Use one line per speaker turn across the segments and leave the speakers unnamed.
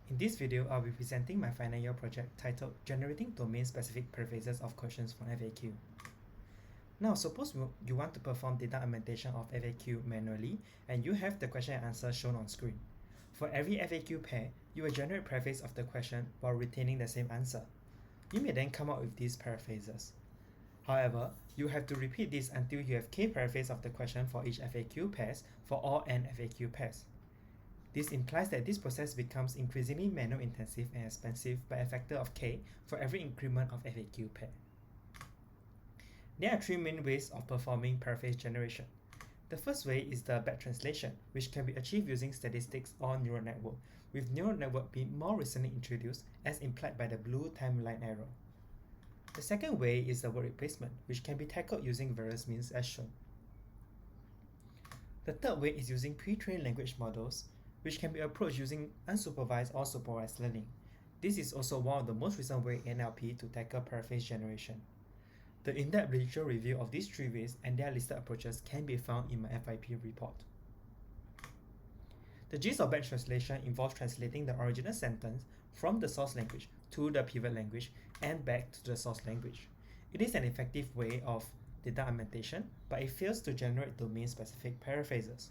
In this video, I'll be presenting my final year project titled Generating Domain-Specific Paraphrases of Questions from FAQ. Now, suppose you want to perform data augmentation of FAQ manually, and you have the question and answer shown on screen. For every FAQ pair, you will generate paraphrase of the question while retaining the same answer. You may then come up with these paraphrases. However, you have to repeat this until you have k paraphrase of the question for each FAQ pairs for all n FAQ pairs. This implies that this process becomes increasingly manual intensive and expensive by a factor of k for every increment of FAQ pair. There are three main ways of performing paraphrase generation. The first way is the back translation, which can be achieved using statistics or neural network, with neural network being more recently introduced as implied by the blue timeline arrow. The second way is the word replacement, which can be tackled using various means as shown. The third way is using pre-trained language models, which can be approached using unsupervised or supervised learning. This is also one of the most recent ways in NLP to tackle paraphrase generation. The in-depth literature review of these three ways and their listed approaches can be found in my FYP report. The gist of back translation involves translating the original sentence from the source language to the pivot language and back to the source language. It is an effective way of data augmentation, but it fails to generate domain-specific paraphrases.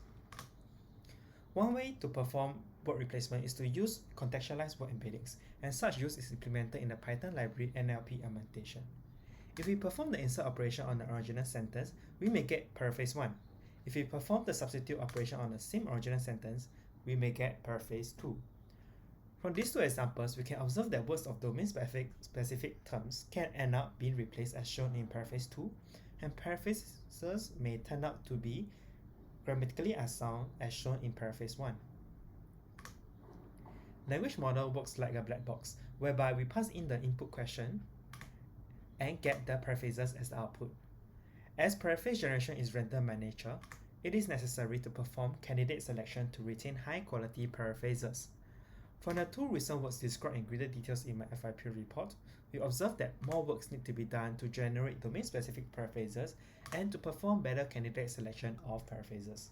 One way to perform word replacement is to use contextualized word embeddings, and such use is implemented in the Python library NLP Augmentation. If we perform the insert operation on the original sentence, we may get paraphrase 1. If we perform the substitute operation on the same original sentence, we may get paraphrase 2. From these two examples, we can observe that words of domain-specific terms can end up being replaced as shown in paraphrase 2, and paraphrases may turn out to be grammatically unsound as shown in paraphrase 1. Language model works like a black box, whereby we pass in the input question and get the paraphrases as the output. As paraphrase generation is random by nature, it is necessary to perform candidate selection to retain high-quality paraphrases. From the two recent works described in greater details in my FYP report, we observe that more works need to be done to generate domain-specific paraphrases and to perform better candidate selection of paraphrases.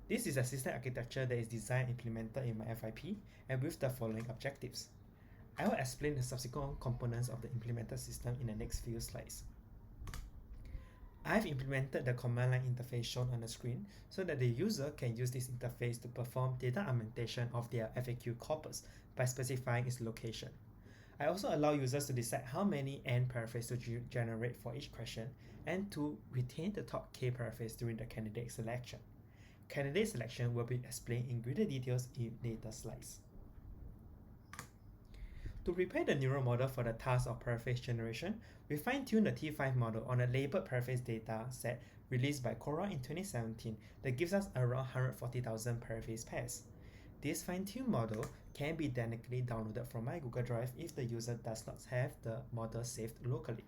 This is a system architecture that is designed and implemented in my FYP and with the following objectives. I will explain the subsequent components of the implemented system in the next few slides. I have implemented the command line interface shown on the screen so that the user can use this interface to perform data augmentation of their FAQ corpus by specifying its location. I also allow users to decide how many n paraphrases to generate for each question and to retain the top k paraphrase during the candidate selection. Candidate selection will be explained in greater details in later slides. To prepare the neural model for the task of paraphrase generation, we fine-tune the T5 model on a labeled paraphrase data set released by Quora in 2017 that gives us around 140,000 paraphrase pairs. This fine-tuned model can be dynamically downloaded from my Google Drive if the user does not have the model saved locally.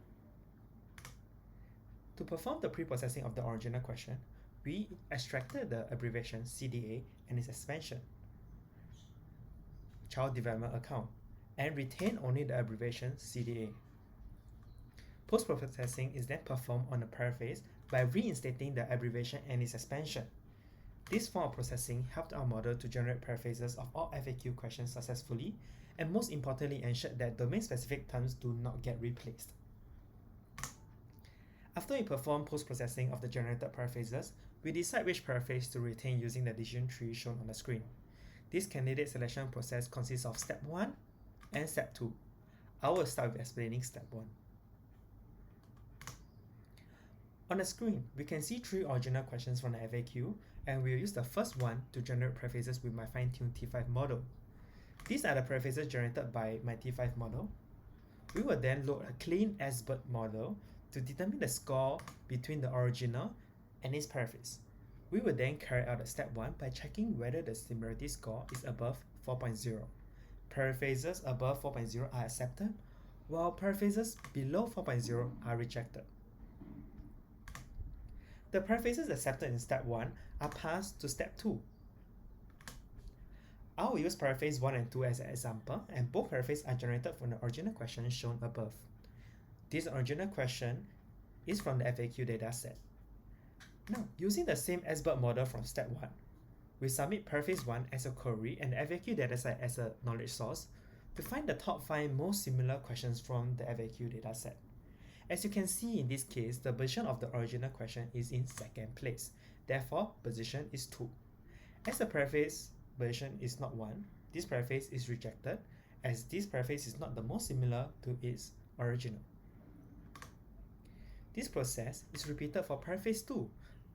To perform the pre-processing of the original question, we extracted the abbreviation CDA and its expansion, Child Development Account, and retain only the abbreviation CDA. Post-processing is then performed on the paraphrase by reinstating the abbreviation and its expansion. This form of processing helped our model to generate paraphrases of all FAQ questions successfully, and most importantly ensured that domain-specific terms do not get replaced. After we perform post-processing of the generated paraphrases, we decide which paraphrase to retain using the decision tree shown on the screen. This candidate selection process consists of step 1 and step 2. I will start with explaining step 1. On the screen, we can see three original questions from the FAQ, and we will use the first one to generate paraphrases with my fine-tuned T5 model. These are the paraphrases generated by my T5 model. We will then load a clean SBIRD model to determine the score between the original and its paraphrase. We will then carry out step 1 by checking whether the similarity score is above 4.0. Paraphrases above 4.0 are accepted, while paraphrases below 4.0 are rejected. The paraphrases accepted in step 1 are passed to step 2. I will use paraphrase 1 and 2 as an example, and both paraphrases are generated from the original question shown above. This original question is from the FAQ dataset. Now, using the same SBIRD model from step 1, We submit Paraphrase 1 as a query and the FAQ dataset as a knowledge source to find the top 5 most similar questions from the FAQ dataset. As you can see in this case, the position of the original question is in second place. Therefore, position is 2. As the paraphrase position is not 1, this paraphrase is rejected as this paraphrase is not the most similar to its original. This process is repeated for paraphrase 2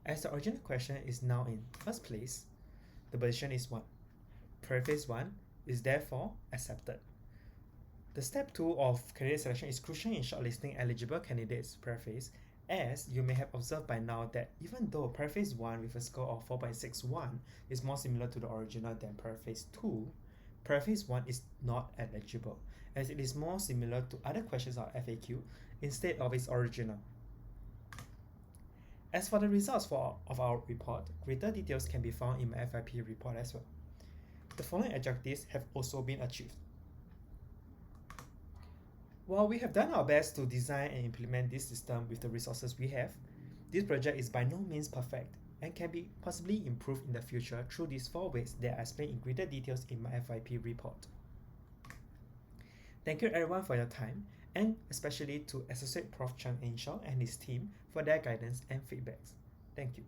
as the original question is now in first place. The position is 1. Paraphrase 1 is therefore accepted. The step 2 of candidate selection is crucial in shortlisting eligible candidates paraphrase, as you may have observed by now that even though Paraphrase 1 with a score of 4.61 is more similar to the original than Paraphrase 2, Paraphrase 1 is not eligible as it is more similar to other questions of FAQ instead of its original. As for the results of our report, greater details can be found in my FYP report as well. The following objectives have also been achieved. While we have done our best to design and implement this system with the resources we have, this project is by no means perfect and can be possibly improved in the future through these 4 ways that I explain in greater details in my FYP report. Thank you everyone for your time, and especially to Associate Prof. Chang Enshaw and his team for their guidance and feedbacks. Thank you.